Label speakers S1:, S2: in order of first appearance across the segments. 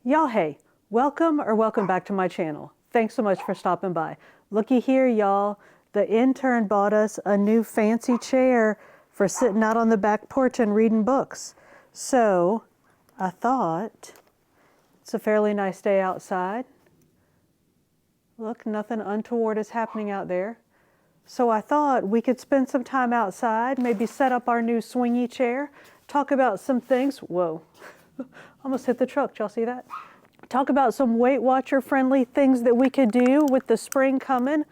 S1: Y'all, hey, welcome back to my channel. Thanks so much for stopping by. Looky here, y'all. The intern bought us a new fancy chair for sitting out on the back porch and reading books. So I thought it's a fairly nice day outside. Look, nothing untoward is happening out there. So I thought we could spend some time outside, maybe set up our new swingy chair, talk about some things. Whoa, almost hit the truck. Did y'all see that? Talk about some Weight Watcher friendly things that we could do with the spring coming.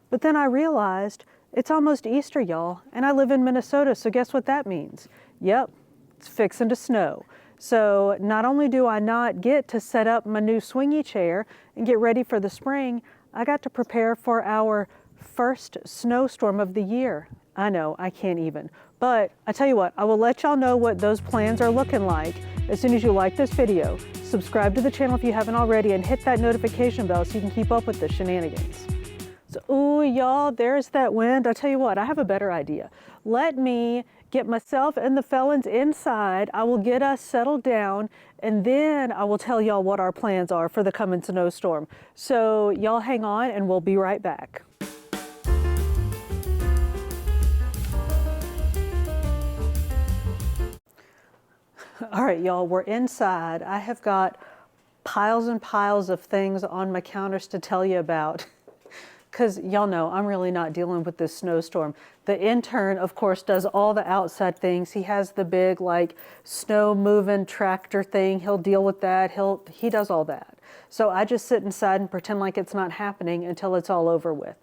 S1: But then I realized it's almost Easter, y'all, and I live in Minnesota, so guess what that means? Yep, it's fixing to snow. So not only do I not get to set up my new swingy chair and get ready for the spring, I got to prepare for our first snowstorm of the year. I know, I can't even. But I tell you what, I will let y'all know what those plans are looking like as soon as you like this video. Subscribe to the channel if you haven't already and hit that notification bell so you can keep up with the shenanigans. So, ooh, y'all, there's that wind. I tell you what, I have a better idea. Let me get myself and the felons inside. I will get us settled down, and then I will tell y'all what our plans are for the coming snowstorm. So y'all hang on and we'll be right back. All right, y'all, we're inside. I have got piles and piles of things on my counters to tell you about. Because y'all know I'm really not dealing with this snowstorm. The intern, of course, does all the outside things. He has the big like snow moving tractor thing. He'll deal with that. He does all that. So I just sit inside and pretend like it's not happening until it's all over with.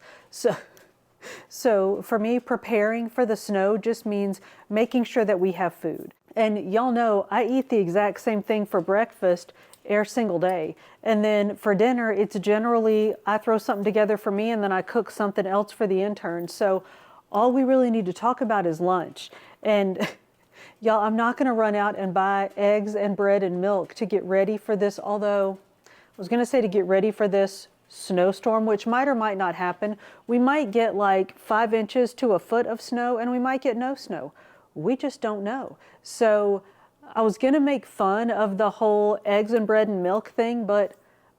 S1: So for me, preparing for the snow just means making sure that we have food. And y'all know I eat the exact same thing for breakfast every single day. And then for dinner, it's generally, I throw something together for me and then I cook something else for the intern. So all we really need to talk about is lunch. And y'all, I'm not gonna run out and buy eggs and bread and milk to get ready for this, although I was gonna say to get ready for this snowstorm, which might or might not happen. We might get like 5 inches to a foot of snow and we might get no snow. We just don't know. So I was gonna make fun of the whole eggs and bread and milk thing, but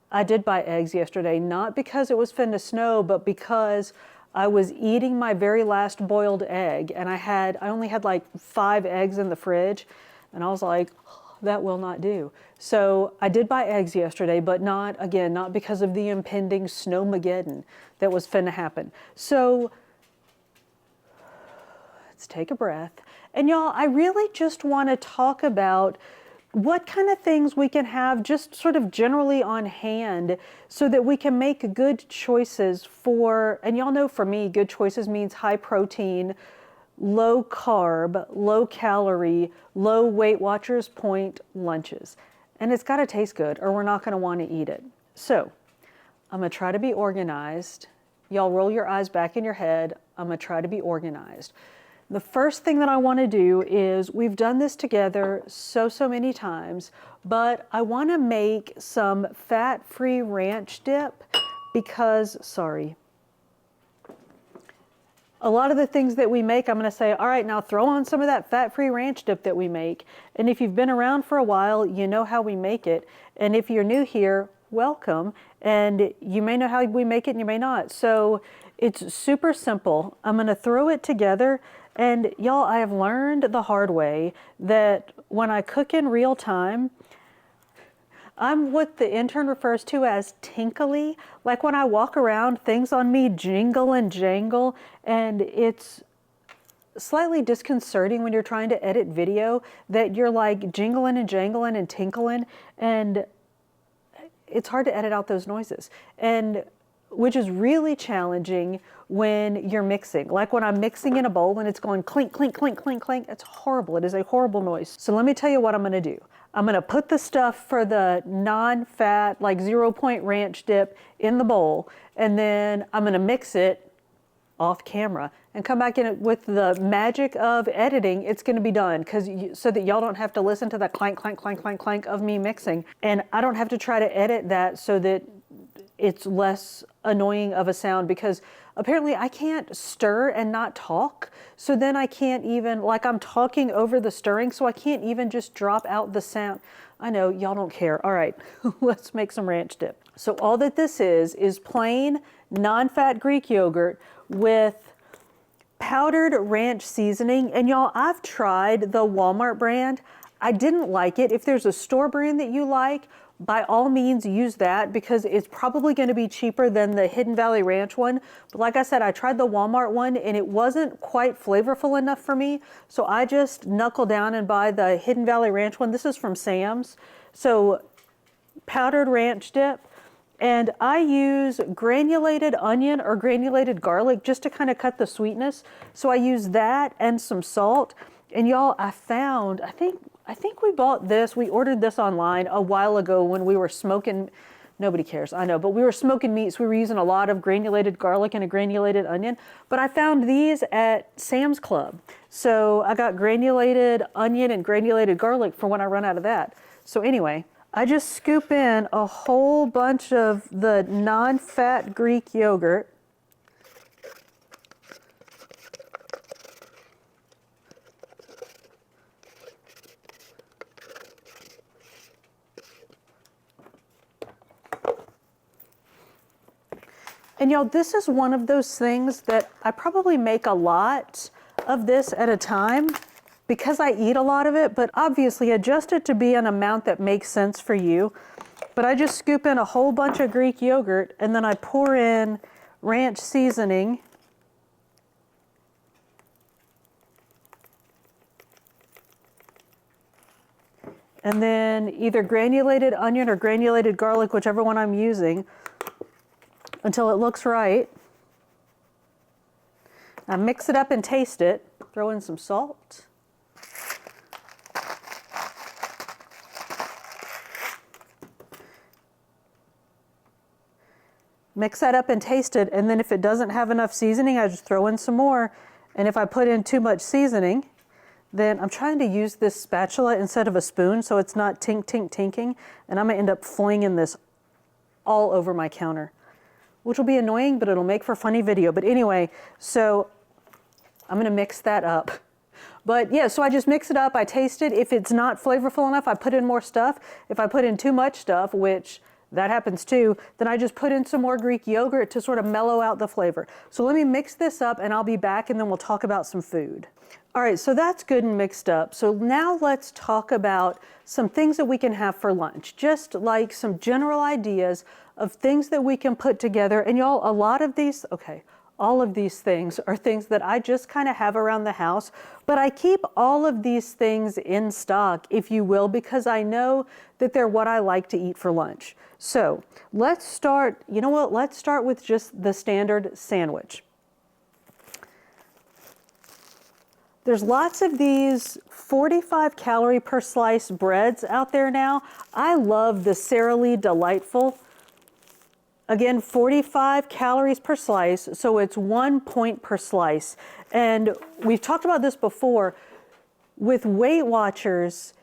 S1: I did buy eggs yesterday, not because it was finna snow, but because I was eating my very last boiled egg and I only had like 5 eggs in the fridge and I was like, oh, that will not do. So I did buy eggs yesterday, but not because of the impending snowmageddon that was finna happen. So let's take a breath. And y'all, I really just want to talk about what kind of things we can have just sort of generally on hand so that we can make good choices for, and y'all know for me, good choices means high protein, low carb, low calorie, low Weight Watchers point lunches. And it's got to taste good or we're not going to want to eat it. So I'm going to try to be organized. Y'all roll your eyes back in your head. I'm going to try to be organized. The first thing that I want to do is, we've done this together so many times, but I want to make some fat-free ranch dip because, sorry, a lot of the things that we make, I'm going to say, all right, now throw on some of that fat-free ranch dip that we make. And if you've been around for a while, you know how we make it. And if you're new here, welcome. And you may know how we make it and you may not. So it's super simple. I'm going to throw it together. And y'all, I have learned the hard way that when I cook in real time, I'm what the intern refers to as tinkly. Like when I walk around, things on me jingle and jangle, and it's slightly disconcerting when you're trying to edit video that you're like jingling and jangling and tinkling, and it's hard to edit out those noises. And which is really challenging when you're mixing. Like when I'm mixing in a bowl and it's going clink, clink, clink, clink, clink, it's horrible. It is a horrible noise. So let me tell you what I'm gonna do. I'm gonna put the stuff for the non-fat, like 0-point ranch dip in the bowl, and then I'm gonna mix it off camera and come back in it with the magic of editing. It's gonna be done so that y'all don't have to listen to that clank, clank, clank, clank, clank of me mixing. And I don't have to try to edit that so that it's less annoying of a sound, because apparently I can't stir and not talk. So then I can't even, like I'm talking over the stirring, so I can't even just drop out the sound. I know, y'all don't care. All right, let's make some ranch dip. So all that this is plain non-fat Greek yogurt with powdered ranch seasoning. And y'all, I've tried the Walmart brand. I didn't like it. If there's a store brand that you like, by all means use that, because it's probably going to be cheaper than the Hidden Valley Ranch one. But like I said, I tried the Walmart one and it wasn't quite flavorful enough for me. So I just knuckle down and buy the Hidden Valley Ranch one. This is from Sam's. So powdered ranch dip. And I use granulated onion or granulated garlic just to kind of cut the sweetness. So I use that and some salt. And y'all, I found, I think we bought this, we ordered this online a while ago when we were smoking, nobody cares, I know, but we were smoking meats. We were using a lot of granulated garlic and a granulated onion, but I found these at Sam's Club. So I got granulated onion and granulated garlic for when I run out of that. So anyway, I just scoop in a whole bunch of the non-fat Greek yogurt. And y'all, this is one of those things that I probably make a lot of this at a time because I eat a lot of it, but obviously adjust it to be an amount that makes sense for you. But I just scoop in a whole bunch of Greek yogurt and then I pour in ranch seasoning. And then either granulated onion or granulated garlic, whichever one I'm using, until it looks right. Now mix it up and taste it. Throw in some salt. Mix that up and taste it, and then if it doesn't have enough seasoning, I just throw in some more. And if I put in too much seasoning, then I'm trying to use this spatula instead of a spoon so it's not tink, tink, tinking, and I'm gonna end up flinging this all over my counter, which will be annoying, but it'll make for a funny video. But anyway, so I'm gonna mix that up. But yeah, so I just mix it up, I taste it. If it's not flavorful enough, I put in more stuff. If I put in too much stuff, which that happens too, then I just put in some more Greek yogurt to sort of mellow out the flavor. So let me mix this up and I'll be back and then we'll talk about some food. All right, so that's good and mixed up. So now let's talk about some things that we can have for lunch, just like some general ideas of things that we can put together. And y'all, a lot of these, okay, all of these things are things that I just kind of have around the house, but I keep all of these things in stock, if you will, because I know that they're what I like to eat for lunch. So let's start, you know what, let's start with just the standard sandwich. There's lots of these 45 calorie per slice breads out there now. I love the Sara Lee Delightful. Again, 45 calories per slice, so it's 1 point per slice. And we've talked about this before. With Weight Watchers,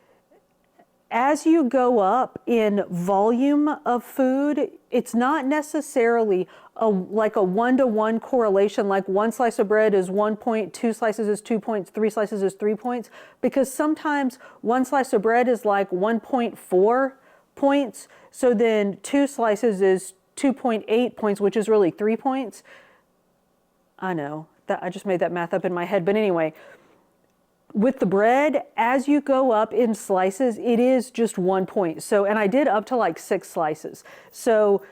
S1: as you go up in volume of food, it's not necessarily like a 1-to-1 correlation, like one slice of bread is 1 point, 2 slices is 2 points, 3 slices is 3 points, because sometimes one slice of bread is like 1.4 points, so then 2 slices is 2.8 points, which is really 3 points. I know, that I just made that math up in my head, but anyway, with the bread, as you go up in slices, it is just 1 point. So, and I did up to like 6 slices. So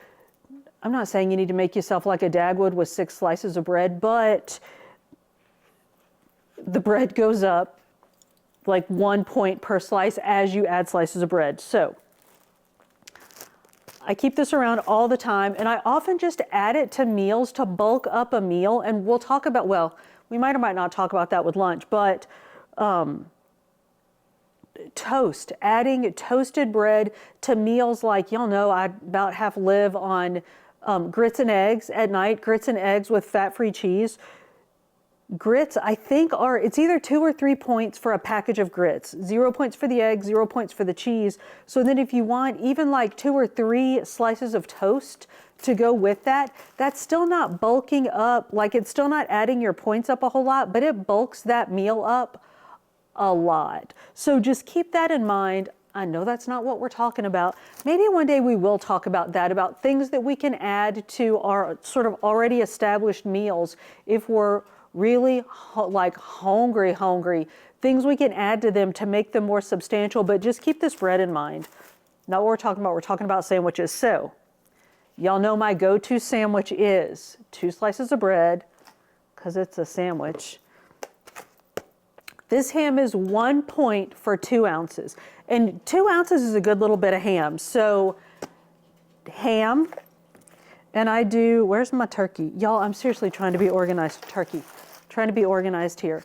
S1: I'm not saying you need to make yourself like a Dagwood with 6 slices of bread, but the bread goes up like 1 point per slice as you add slices of bread. So I keep this around all the time, and I often just add it to meals to bulk up a meal. And we'll talk about, well, we might or might not talk about that with lunch, but toast, adding toasted bread to meals, like, y'all know I about half live on grits and eggs at night, grits and eggs with fat-free cheese. Grits, I think it's either 2 or 3 points for a package of grits. 0 points for the egg, 0 points for the cheese. So then if you want even like 2 or 3 slices of toast to go with that, that's still not bulking up, like it's still not adding your points up a whole lot, but it bulks that meal up a lot. So just keep that in mind. I know that's not what we're talking about. Maybe one day we will talk about that, about things that we can add to our sort of already established meals if we're really like hungry, things we can add to them to make them more substantial, but just keep this bread in mind. Not what we're talking about. We're talking about sandwiches. So y'all know my go-to sandwich is 2 slices of bread, because it's a sandwich. This ham is 1 point for 2 ounces. And 2 ounces is a good little bit of ham. So ham, and I do, where's my turkey? Y'all, I'm seriously trying to be organized. Turkey, trying to be organized here.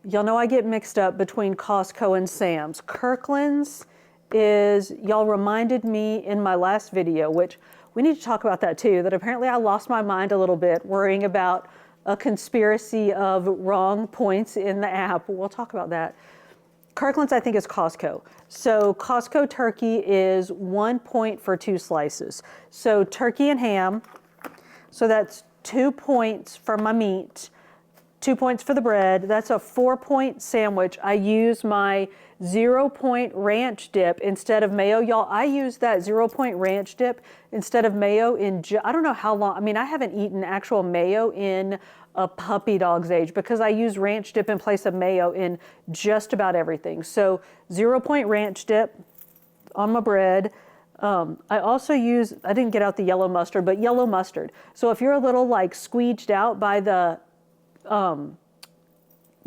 S1: Y'all know I get mixed up between Costco and Sam's. Kirkland's is, y'all reminded me in my last video, which we need to talk about that too, that apparently I lost my mind a little bit worrying about a conspiracy of wrong points in the app. We'll talk about that. Kirkland's, I think, is Costco. So Costco turkey is 1 point for 2 slices. So turkey and ham, so that's 2 points for my meat, 2 points for the bread. That's a 4-point sandwich. I use my 0-point ranch dip instead of mayo. Y'all, I use that 0-point ranch dip instead of mayo in, I don't know how long. I mean, I haven't eaten actual mayo in a puppy dog's age because I use ranch dip in place of mayo in just about everything. So 0-point ranch dip on my bread. I also use, I didn't get out the yellow mustard, but yellow mustard. So if you're a little like squeeged out by the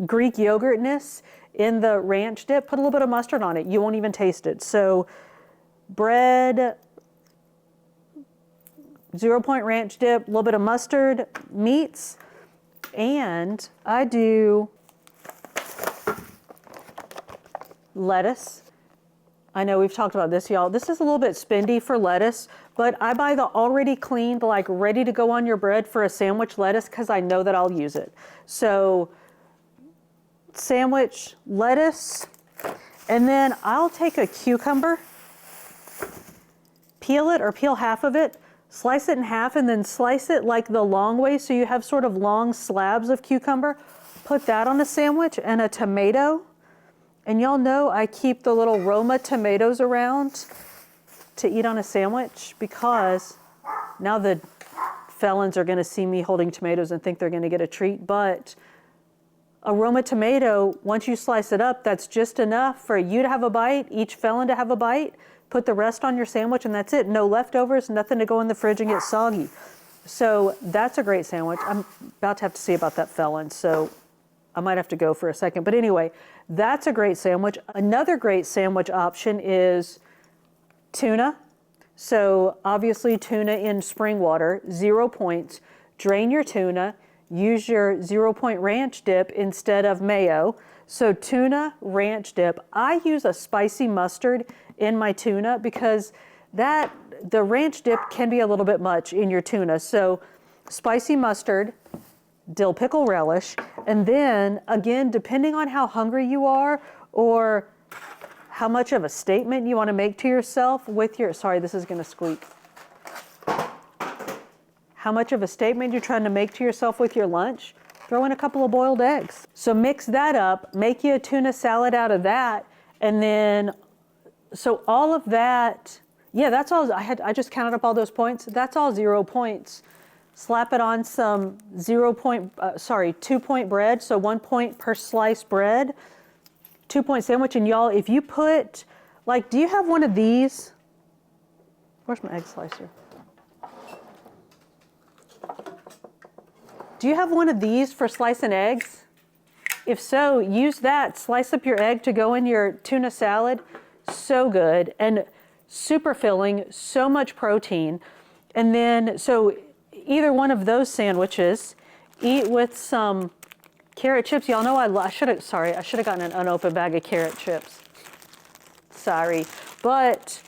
S1: Greek yogurtness in the ranch dip, put a little bit of mustard on it. You won't even taste it. So bread, 0-point ranch dip, a little bit of mustard, meats, and I do lettuce. I know we've talked about this, y'all. This is a little bit spendy for lettuce, but I buy the already cleaned, like ready to go on your bread for a sandwich lettuce because I know that I'll use it. So sandwich lettuce, and then I'll take a cucumber, peel it or peel half of it, slice it in half, and then slice it like the long way so you have sort of long slabs of cucumber. Put that on a sandwich, and a tomato. And y'all know I keep the little Roma tomatoes around to eat on a sandwich because now the felons are going to see me holding tomatoes and think they're going to get a treat. But a Roma tomato, once you slice it up, that's just enough for you to have a bite, each felon to have a bite. Put the rest on your sandwich, and that's it. No leftovers, nothing to go in the fridge and get soggy. So that's a great sandwich. I'm about to have to see about that felon, so I might have to go for a second. But anyway, that's a great sandwich. Another great sandwich option is tuna. So obviously tuna in spring water, 0 points. Drain your tuna. Use your 0-point ranch dip instead of mayo. So tuna ranch dip. I use a spicy mustard in my tuna because the ranch dip can be a little bit much in your tuna. So spicy mustard, dill pickle relish, and then again, depending on how hungry you are or how much of a statement you want to make to yourself with your, sorry, this is going to squeak. How much of a statement you're trying to make to yourself with your lunch, throw in a couple of boiled eggs. So mix that up, make you a tuna salad out of that, and then, so all of that, yeah, that's all, I just counted up all those points. That's all 0 points. Slap it on some 2-point bread, so 1 point per slice bread, 2-point sandwich. And y'all, if you put, like, do you have one of these? Where's my egg slicer? Do you have one of these for slicing eggs? If so, use that. Slice up your egg to go in your tuna salad. So good and super filling, so much protein. And then, so either one of those sandwiches, eat with some carrot chips. Y'all know I should have gotten an unopened bag of carrot chips. Sorry. But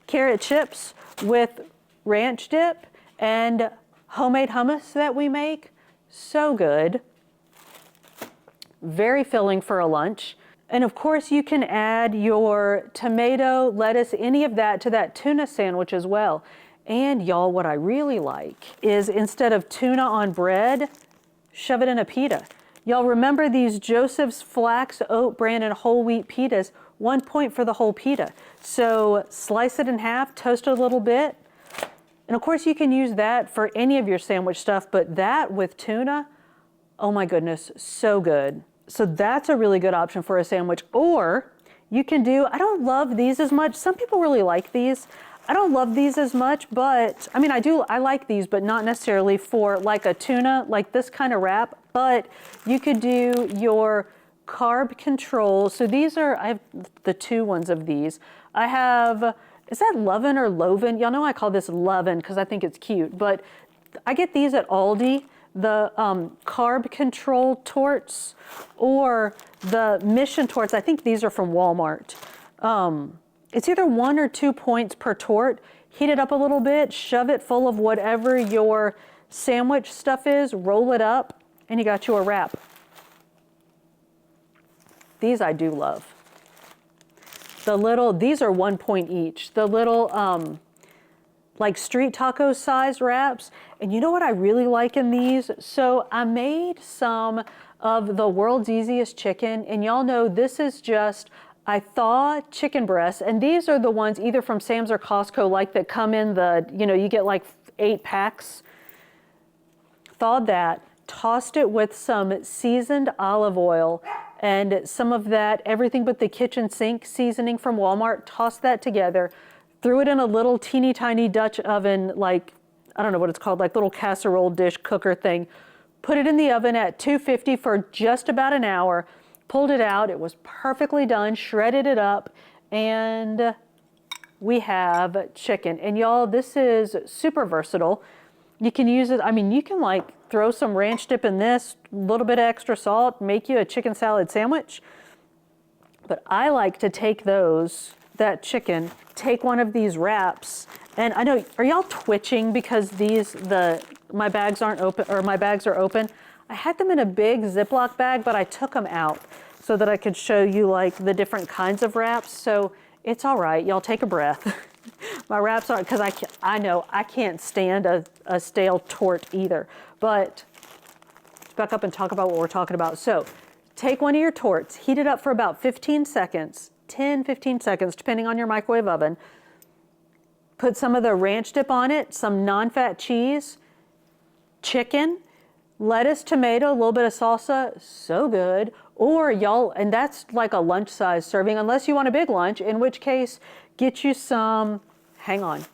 S1: carrot chips with ranch dip and homemade hummus that we make, So good. Very filling for a lunch. And of course you can add your tomato, lettuce, any of that to that tuna sandwich as well. And y'all, what I really like is instead of tuna on bread, shove it in a pita. Y'all remember these Joseph's Flax Oat Bran and Whole Wheat pitas, 1 point for the whole pita. So slice it in half, toast it a little bit. And of course you can use that for any of your sandwich stuff, but that with tuna, oh my goodness, so good. So that's a really good option for a sandwich. Or you can do, I don't love these as much. Some people really like these. I don't love these as much, but I mean, I like these, but not necessarily for like a tuna, like this kind of wrap, but you could do your carb control. So these are, I have the 2 ones of these. I have, is that Lovin or Loven? Y'all know I call this Lovin because I think it's cute, but I get these at Aldi, the carb control torts or the mission torts. I think these are from Walmart. It's either 1 or 2 points per tort. Heat it up a little bit, shove it full of whatever your sandwich stuff is, roll it up, and you got you a wrap. These I do love. The little, these are 1 point each. The little like street taco size wraps. And you know what I really like in these? So I made some of the world's easiest chicken, and y'all know this is just, I thaw chicken breasts, and these are the ones either from Sam's or Costco, like that come in the, you know, you get like 8 packs. Thawed that, tossed it with some seasoned olive oil and some of that everything but the kitchen sink seasoning from Walmart, tossed that together, threw it in a little teeny tiny Dutch oven, like, I don't know what it's called, like little casserole dish cooker thing, put it in the oven at 250 for just about an hour, pulled it out, it was perfectly done, shredded it up, and we have chicken. And y'all, this is super versatile. You can use it, I mean, you can like throw some ranch dip in this, a little bit of extra salt, make you a chicken salad sandwich. But I like to take that chicken, take one of these wraps, and I know, are y'all twitching because my bags aren't open, or my bags are open? I had them in a big Ziploc bag, but I took them out so that I could show you like the different kinds of wraps. So it's all right, y'all take a breath. My wraps aren't, because I know I can't stand a stale tort either. But let's back up and talk about what we're talking about. So take one of your torts, heat it up for about 15 seconds, 10, 15 seconds, depending on your microwave oven. Put some of the ranch dip on it, some non-fat cheese, chicken, lettuce, tomato, a little bit of salsa, so good. Or y'all, and that's like a lunch size serving, unless you want a big lunch, in which case get you some, hang on,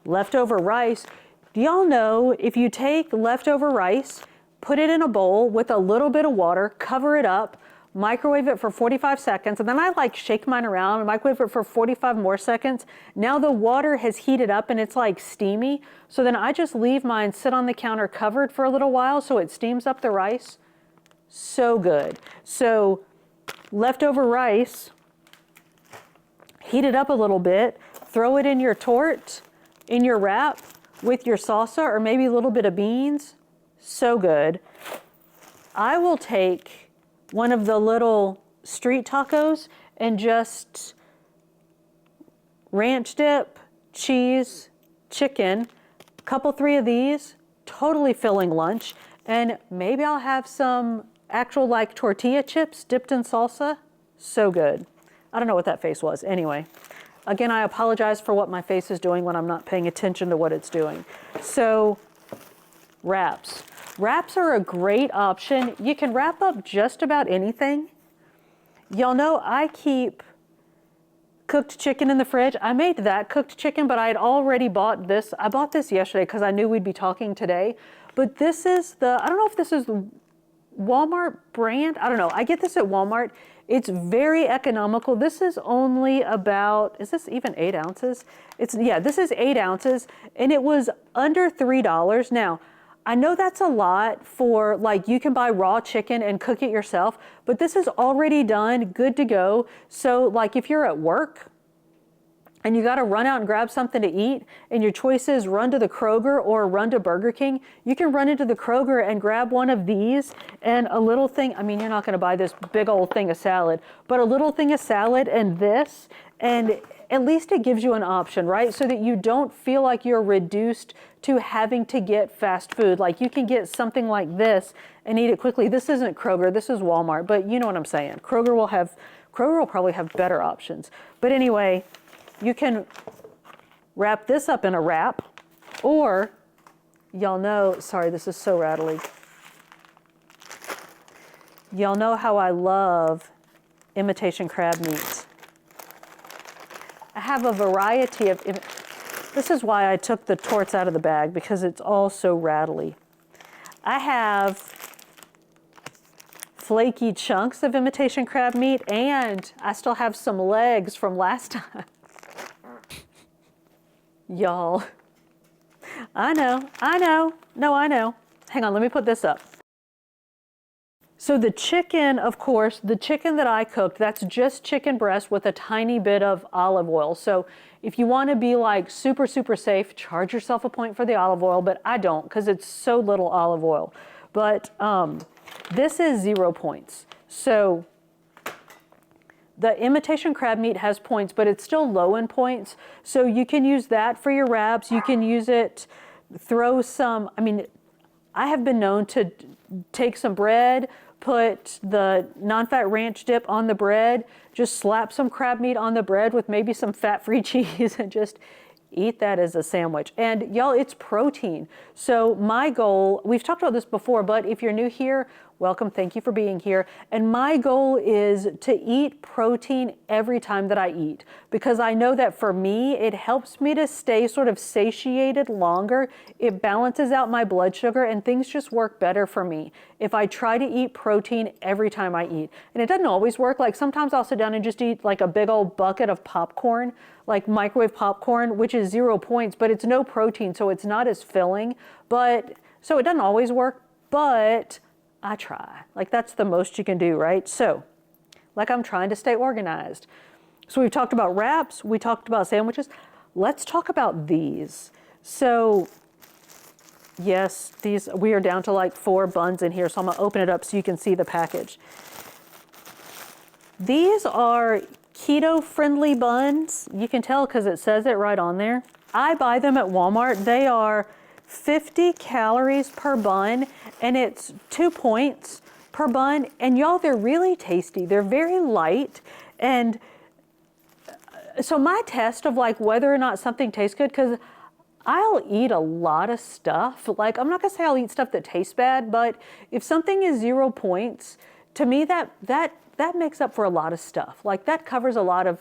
S1: leftover rice. Do y'all know if you take leftover rice, put it in a bowl with a little bit of water, cover it up, microwave it for 45 seconds, and then I like shake mine around and microwave it for 45 more seconds. Now the water has heated up and it's like steamy, so then I just leave mine sit on the counter covered for a little while so it steams up the rice. So good. So leftover rice, heat it up a little bit, throw it in your tort, in your wrap with your salsa or maybe a little bit of beans. So good. I will take one of the little street tacos and just ranch dip, cheese, chicken, a couple, 3 of these, totally filling lunch. And maybe I'll have some actual like tortilla chips dipped in salsa. So good. I don't know what that face was. Anyway, again, I apologize for what my face is doing when I'm not paying attention to what it's doing. So wraps. Wraps are a great option. You can wrap up just about anything. Y'all know I keep cooked chicken in the fridge. I made that cooked chicken, but I had already bought this. I bought this yesterday because I knew we'd be talking today. But this is I don't know if this is the Walmart brand. I don't know. I get this at Walmart. It's very economical. This is only about, is this even 8 ounces? Yeah, this is 8 ounces and it was under $3. Now, I know that's a lot for like, you can buy raw chicken and cook it yourself, but this is already done, good to go. So like if you're at work and you got to run out and grab something to eat, and your choice is run to the Kroger or run to Burger King, you can run into the Kroger and grab one of these and a little thing. I mean, you're not going to buy this big old thing of salad, but a little thing of salad and this, and at least it gives you an option, right? So that you don't feel like you're reduced to having to get fast food. Like you can get something like this and eat it quickly. This isn't Kroger, this is Walmart, but you know what I'm saying. Kroger will probably have better options. But anyway, you can wrap this up in a wrap, or y'all know, sorry, this is so rattly. Y'all know how I love imitation crab meat. I have a variety of, this is why I took the torts out of the bag, because it's all so rattly. I have flaky chunks of imitation crab meat, and I still have some legs from last time. Y'all, I know. No, I know. Hang on, let me put this up. So the chicken, of course, the chicken that I cooked, that's just chicken breast with a tiny bit of olive oil. So if you want to be like super, super safe, charge yourself a point for the olive oil, but I don't because it's so little olive oil. But this is 0 points. So the imitation crab meat has points, but it's still low in points. So you can use that for your wraps. You can use it, throw some, I mean, I have been known to take some bread, put the non-fat ranch dip on the bread, just slap some crab meat on the bread with maybe some fat-free cheese and just eat that as a sandwich. And y'all, it's protein. So my goal, we've talked about this before, but if you're new here, welcome, thank you for being here. And my goal is to eat protein every time that I eat, because I know that for me, it helps me to stay sort of satiated longer. It balances out my blood sugar and things just work better for me if I try to eat protein every time I eat. And it doesn't always work. Like sometimes I'll sit down and just eat like a big old bucket of popcorn, like microwave popcorn, which is 0 points, but it's no protein, so it's not as filling. But so it doesn't always work, but I try. Like that's the most you can do, right? So like I'm trying to stay organized. So we've talked about wraps, we talked about sandwiches. Let's talk about these. So yes, these, we are down to like 4 buns in here. So I'm gonna open it up so you can see the package. These are keto-friendly buns. You can tell because it says it right on there. I buy them at Walmart. They are 50 calories per bun, and it's 2 points per bun. And y'all, they're really tasty. They're very light. And so my test of like whether or not something tastes good, because I'll eat a lot of stuff. Like, I'm not gonna say I'll eat stuff that tastes bad, but if something is 0 points, to me that makes up for a lot of stuff. Like that covers a lot of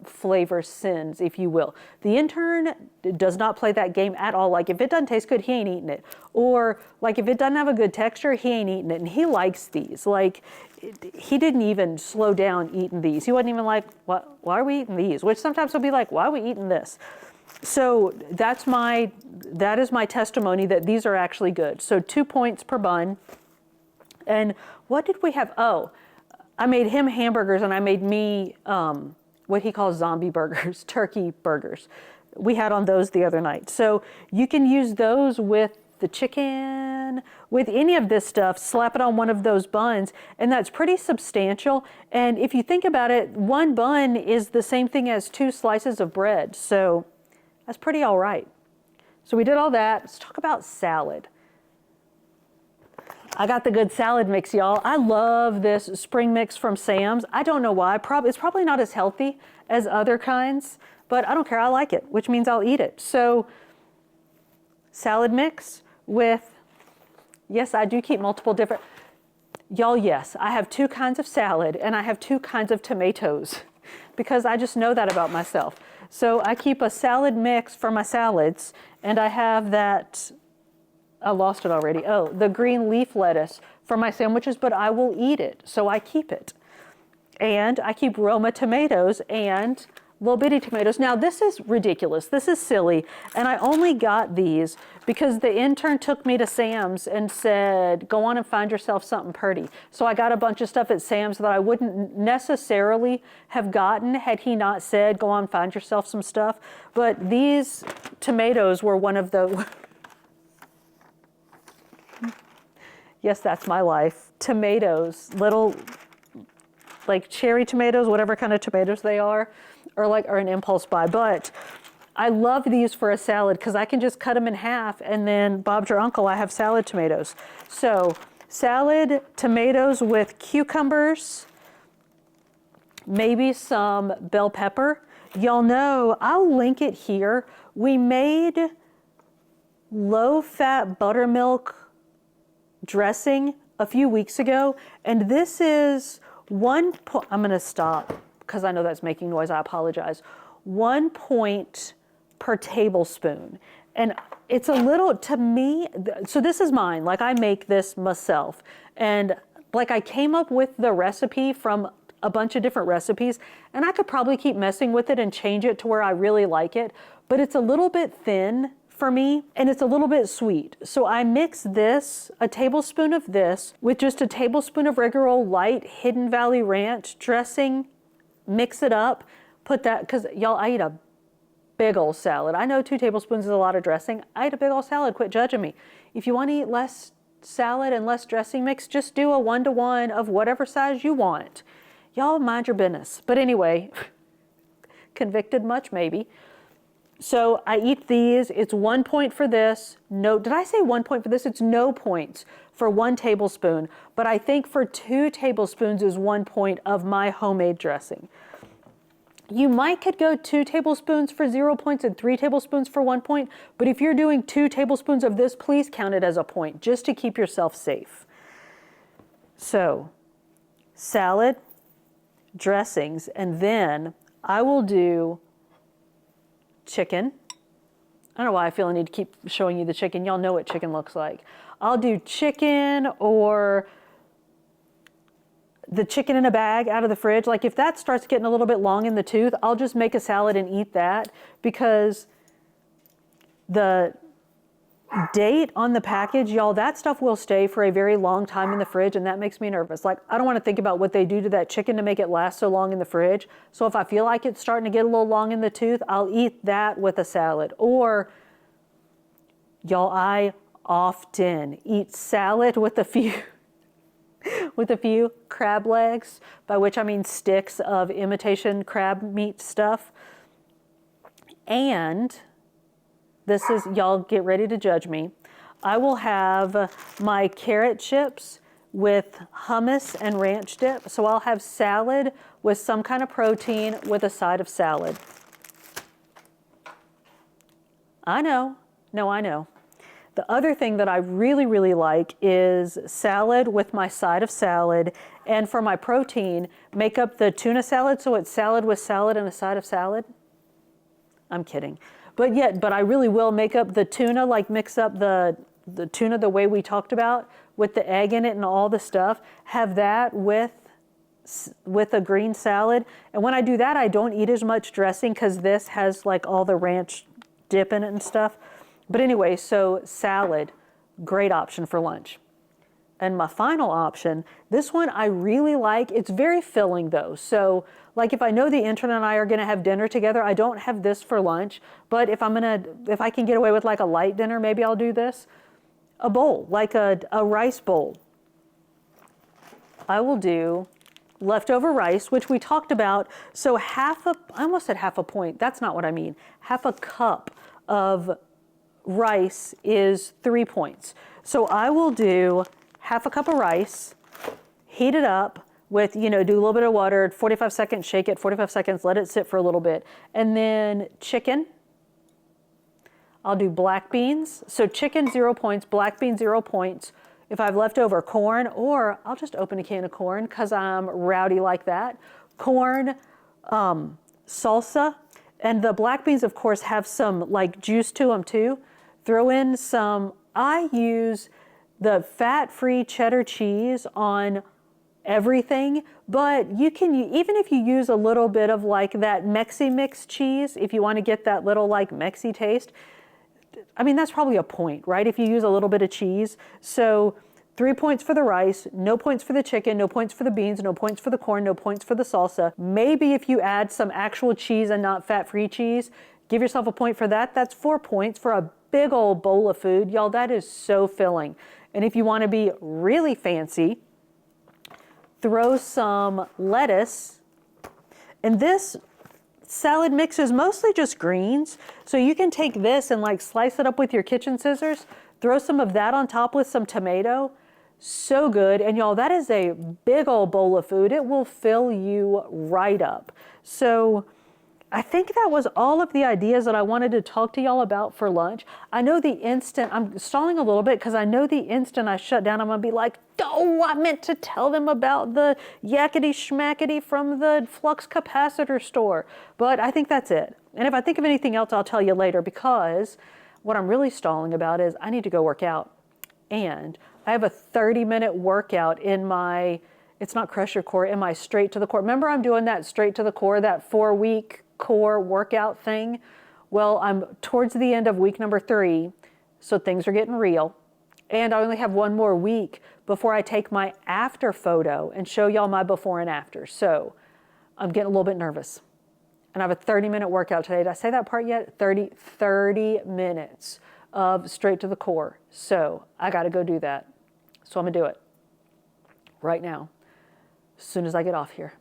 S1: flavor sins, if you will. The intern does not play that game at all. Like if it doesn't taste good, he ain't eating it. Or like if it doesn't have a good texture, he ain't eating it. And he likes these. Like he didn't even slow down eating these. He wasn't even like, why are we eating these? Which sometimes he'll be like, why are we eating this? So that is my testimony that these are actually good. So 2 points per bun. And what did we have? Oh, I made him hamburgers and I made me what he calls zombie burgers, turkey burgers. We had on those the other night. So you can use those with the chicken, with any of this stuff, slap it on one of those buns, and that's pretty substantial. And if you think about it, 1 bun is the same thing as 2 slices of bread. So that's pretty all right. So we did all that. Let's talk about salad. I got the good salad mix, y'all. I love this spring mix from Sam's. I don't know why. It's probably not as healthy as other kinds, but I don't care. I like it, which means I'll eat it. So salad mix with, yes, I do keep multiple different, y'all, yes, I have 2 kinds of salad and I have 2 kinds of tomatoes because I just know that about myself. So I keep a salad mix for my salads, and I have that, I lost it already. Oh, the green leaf lettuce for my sandwiches, but I will eat it, so I keep it. And I keep Roma tomatoes and little bitty tomatoes. Now this is ridiculous. This is silly. And I only got these because the intern took me to Sam's and said, go on and find yourself something pretty. So I got a bunch of stuff at Sam's that I wouldn't necessarily have gotten had he not said, go on and find yourself some stuff. But these tomatoes were one of the, yes, that's my life. Tomatoes, little, like cherry tomatoes, whatever kind of tomatoes they are an impulse buy. But I love these for a salad because I can just cut them in half and then Bob's your uncle, I have salad tomatoes. So salad tomatoes with cucumbers, maybe some bell pepper. Y'all know, I'll link it here. We made low-fat buttermilk dressing a few weeks ago, and this is I'm gonna stop because I know that's making noise, I apologize. 1 point per tablespoon. And it's a little, to me, so this is mine, like I make this myself. And like I came up with the recipe from a bunch of different recipes, and I could probably keep messing with it and change it to where I really like it, but it's a little bit thin for me, and it's a little bit sweet. So I mix this, a tablespoon of this, with just a tablespoon of regular old light Hidden Valley Ranch dressing, mix it up, put that, because y'all, I eat a big old salad. I know 2 tablespoons is a lot of dressing. I eat a big old salad, quit judging me. If you want to eat less salad and less dressing mix, just do a 1-to-1 of whatever size you want. Y'all mind your business. But anyway, convicted much maybe. So I eat these, it's 1 point for this. No, did I say 1 point for this? It's no points for 1 tablespoon, but I think for 2 tablespoons is 1 point of my homemade dressing. You could go 2 tablespoons for 0 points and 3 tablespoons for 1 point, but if you're doing 2 tablespoons of this, please count it as a point, just to keep yourself safe. So, salad, dressings, and then I will do chicken. I don't know why I feel I need to keep showing you the chicken. Y'all know what chicken looks like. I'll do chicken or the chicken in a bag out of the fridge. Like if that starts getting a little bit long in the tooth, I'll just make a salad and eat that, because the date on the package, y'all, that stuff will stay for a very long time in the fridge, and that makes me nervous. Like I don't want to think about what they do to that chicken to make it last so long in the fridge. So if I feel like it's starting to get a little long in the tooth, I'll eat that with a salad. Or y'all, I often eat salad with a few crab legs, by which I mean sticks of imitation crab meat stuff. And this is, y'all get ready to judge me. I will have my carrot chips with hummus and ranch dip. So I'll have salad with some kind of protein with a side of salad. I know, I know. The other thing that I really, really like is salad with my side of salad. And for my protein, make up the tuna salad. So it's salad with salad and a side of salad. I'm kidding. But I really will make up the tuna, like mix up the tuna the way we talked about with the egg in it and all the stuff. Have that with a green salad. And when I do that, I don't eat as much dressing because this has like all the ranch dip in it and stuff. But anyway, so salad, great option for lunch. And my final option, this one I really like. It's very filling though. So like if I know the intern and I are gonna have dinner together, I don't have this for lunch. But if I can get away with like a light dinner, maybe I'll do this. A bowl, like a rice bowl. I will do leftover rice, which we talked about. So I almost said half a point. That's not what I mean. Half a cup of rice is 3 points. So I will do half a cup of rice, heat it up with, do a little bit of water, 45 seconds, shake it, 45 seconds, let it sit for a little bit. And then chicken, I'll do black beans. So chicken, 0 points, black beans, 0 points. If I've leftover corn, or I'll just open a can of corn because I'm rowdy like that. Corn, salsa, and the black beans, of course, have some like juice to them too. Throw in some, I use the fat-free cheddar cheese on everything, but you can, even if you use a little bit of like that Mexi mix cheese, if you want to get that little like Mexi taste, I mean, that's probably a point, right? If you use a little bit of cheese. So 3 points for the rice, no points for the chicken, no points for the beans, no points for the corn, no points for the salsa. Maybe if you add some actual cheese and not fat-free cheese, give yourself a point for that. That's 4 points for a big old bowl of food. Y'all, that is so filling. And if you want to be really fancy, throw some lettuce. And this salad mix is mostly just greens. So you can take this and like slice it up with your kitchen scissors, throw some of that on top with some tomato. So good. And y'all, that is a big old bowl of food. It will fill you right up. So I think that was all of the ideas that I wanted to talk to y'all about for lunch. I know the instant, I'm stalling a little bit because I know the instant I shut down, I'm gonna be like, oh, I meant to tell them about the yakety schmackety from the flux capacitor store. But I think that's it. And if I think of anything else, I'll tell you later, because what I'm really stalling about is I need to go work out. And I have a 30-minute workout in my, it's not crush your core, in my straight to the core. Remember I'm doing that straight to the core, that 4-week core workout thing? Well, I'm towards the end of week number 3, so things are getting real. And I only have 1 more week before I take my after photo and show y'all my before and after. So I'm getting a little bit nervous. And I have a 30-minute workout today. Did I say that part yet? 30 minutes of straight to the core. So I got to go do that. So I'm going to do it right now, as soon as I get off here.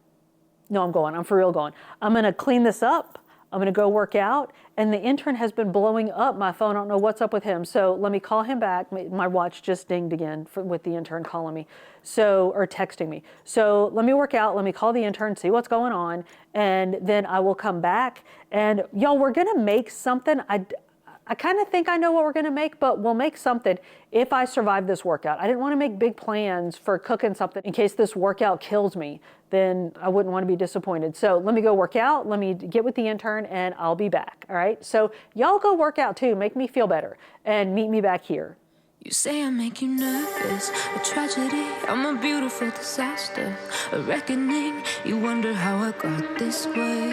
S1: No, I'm for real going. I'm going to clean this up. I'm going to go work out. And the intern has been blowing up my phone. I don't know what's up with him. So let me call him back. My watch just dinged again with the intern calling me. So, or texting me. So let me work out. Let me call the intern, see what's going on. And then I will come back. And y'all, we're going to make something. I kind of think I know what we're going to make, but we'll make something if I survive this workout. I didn't want to make big plans for cooking something in case this workout kills me. Then I wouldn't want to be disappointed. So let me go work out. Let me get with the intern and I'll be back. All right. So y'all go work out too. Make me feel better and meet me back here.
S2: You say I make you nervous, a tragedy, I'm a beautiful disaster, a reckoning, you wonder how I got this way.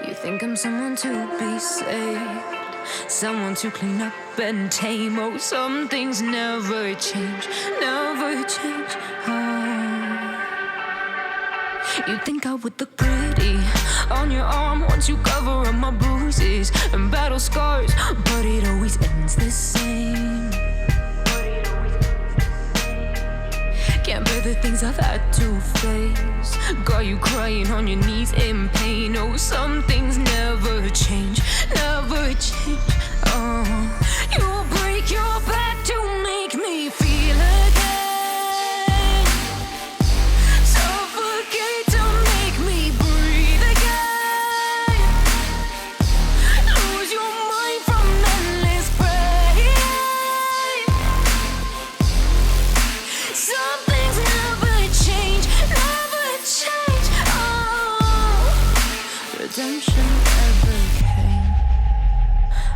S2: You think I'm someone to be saved, someone to clean up and tame. Oh, some things never change, never change. Oh. You think I would look pretty on your arm once you cover up my bruises and battle scars, but it always ends the same. Can't bear the things I've had to face. Got you crying on your knees in pain. Oh, some things never change, never change. Oh, you break your back to make me feel again. Suffocate to make me breathe again. Lose your mind from endless pain. Some things never change, never change. Oh, redemption ever came.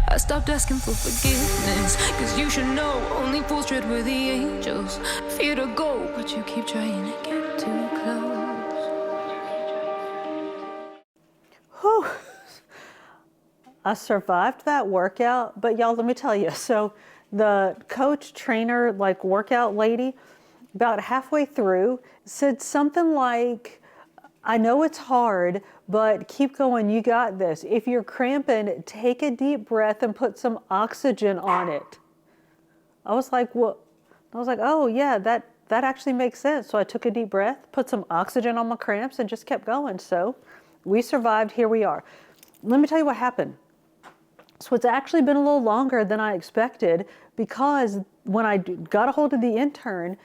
S2: I stopped asking for forgiveness, cause you should know only fools tread with the angels. Fear to go, but you keep trying to get too close.
S1: Whew. I survived that workout, but y'all, let me tell you. So the coach, trainer, like workout lady, about halfway through said something like, I know it's hard, but keep going, you got this. If you're cramping, take a deep breath and put some oxygen on it. I was like, what? I was like, oh yeah, that actually makes sense. So I took a deep breath, put some oxygen on my cramps and just kept going. So we survived, here we are. Let me tell you what happened. So it's actually been a little longer than I expected, because when I got a hold of the intern,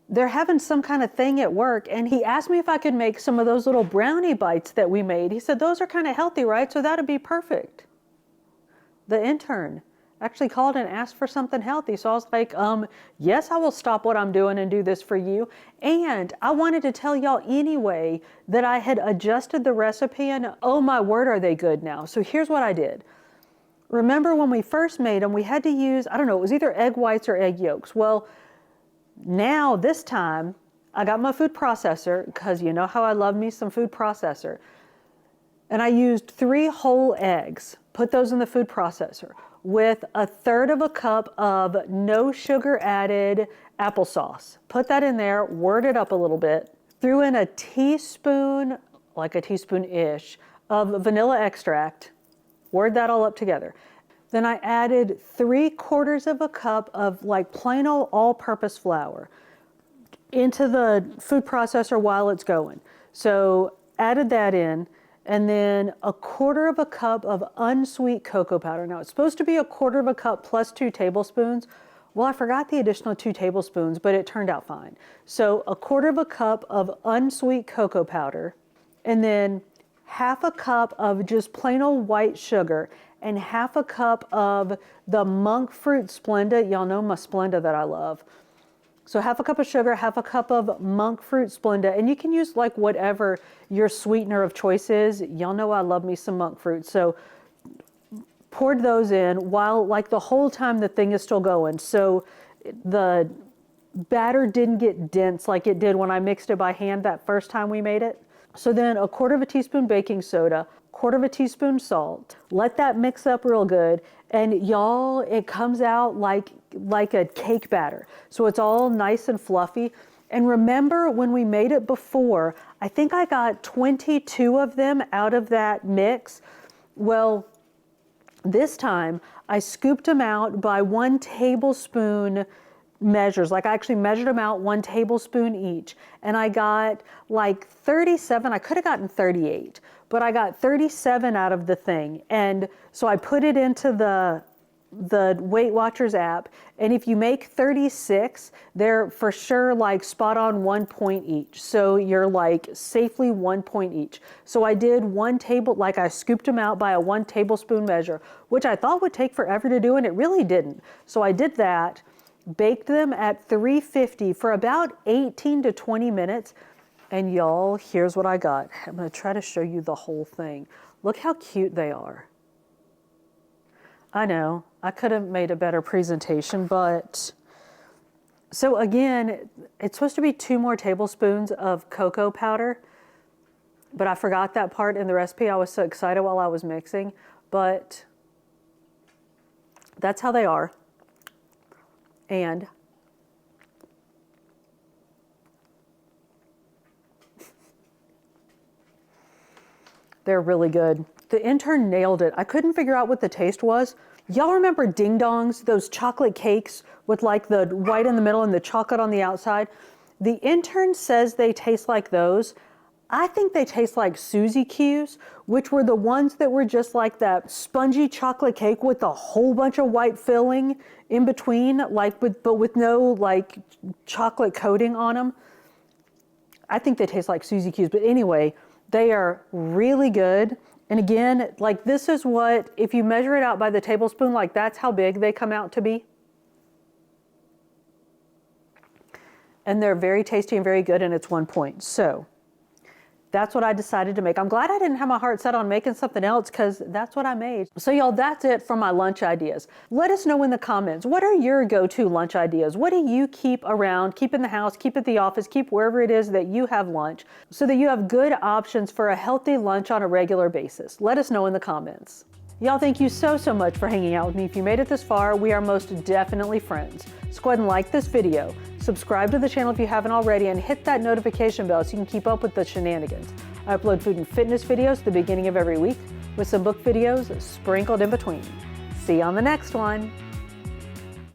S1: they're having some kind of thing at work, and he asked me if I could make some of those little brownie bites that we made. He said, those are kind of healthy, right? So that'd be perfect. The intern actually called and asked for something healthy. So I was like, yes, I will stop what I'm doing and do this for you. And I wanted to tell y'all anyway that I had adjusted the recipe, and oh my word, are they good now. So here's what I did. Remember when we first made them, we had to use, I don't know, it was either egg whites or egg yolks. Well, Now this time I got my food processor, because you know how I love me some food processor. And I used 3 whole eggs, put those in the food processor with 1/3 cup of no sugar added applesauce. Put that in there, whirred it up a little bit, threw in a teaspoon, like a teaspoon-ish, of vanilla extract, whirred that all up together. Then I added 3/4 cup of like plain old all-purpose flour into the food processor while it's going. So added that in, and then 1/4 cup of unsweet cocoa powder. Now it's supposed to be 1/4 cup plus 2 tablespoons. Well, I forgot the additional 2 tablespoons, but it turned out fine. So 1/4 cup of unsweet cocoa powder, and then 1/2 cup of just plain old white sugar, and 1/2 cup of the monk fruit Splenda. Y'all know my Splenda that I love. So 1/2 cup of sugar, 1/2 cup of monk fruit Splenda, and you can use like whatever your sweetener of choice is. Y'all know I love me some monk fruit. So poured those in while like the whole time the thing is still going. So the batter didn't get dense like it did when I mixed it by hand that first time we made it. So then 1/4 teaspoon baking soda, 1/4 teaspoon salt. Let that mix up real good. And y'all, it comes out like a cake batter. So it's all nice and fluffy. And remember when we made it before, I think I got 22 of them out of that mix. Well, this time I scooped them out by 1 tablespoon measures. Like I actually measured them out 1 tablespoon each. And I got like 37, I could have gotten 38, but I got 37 out of the thing. And so I put it into the Weight Watchers app. And if you make 36, they're for sure like spot on 1 point each. So you're like safely 1 point each. So I did like I scooped them out by a 1 tablespoon measure, which I thought would take forever to do, and it really didn't. So I did that, baked them at 350 for about 18 to 20 minutes. And y'all, here's what I got. I'm gonna try to show you the whole thing. Look how cute they are. I know, I could have made a better presentation, but so again, it's supposed to be 2 more tablespoons of cocoa powder, but I forgot that part in the recipe. I was so excited while I was mixing, but that's how they are. And they're really good. The intern nailed it. I couldn't figure out what the taste was. Y'all remember Ding Dongs, those chocolate cakes with like the white in the middle and the chocolate on the outside? The intern says they taste like those. I think they taste like Suzy Q's, which were the ones that were just like that spongy chocolate cake with a whole bunch of white filling in between, like but with no like chocolate coating on them. I think they taste like Suzy Q's, but anyway, they are really good. And again, like this is what, if you measure it out by the tablespoon, like that's how big they come out to be. And they're very tasty and very good, and it's 1 point. So that's what I decided to make. I'm glad I didn't have my heart set on making something else, because that's what I made. So y'all, that's it for my lunch ideas. Let us know in the comments, what are your go-to lunch ideas? What do you keep around, keep in the house, keep at the office, keep wherever it is that you have lunch, so that you have good options for a healthy lunch on a regular basis? Let us know in the comments. Y'all, thank you so much for hanging out with me. If you made it this far, we are most definitely friends. So go ahead and like this video, subscribe to the channel if you haven't already, and hit that notification bell so you can keep up with the shenanigans. I upload food and fitness videos at the beginning of every week, with some book videos sprinkled in between. See you on the next one.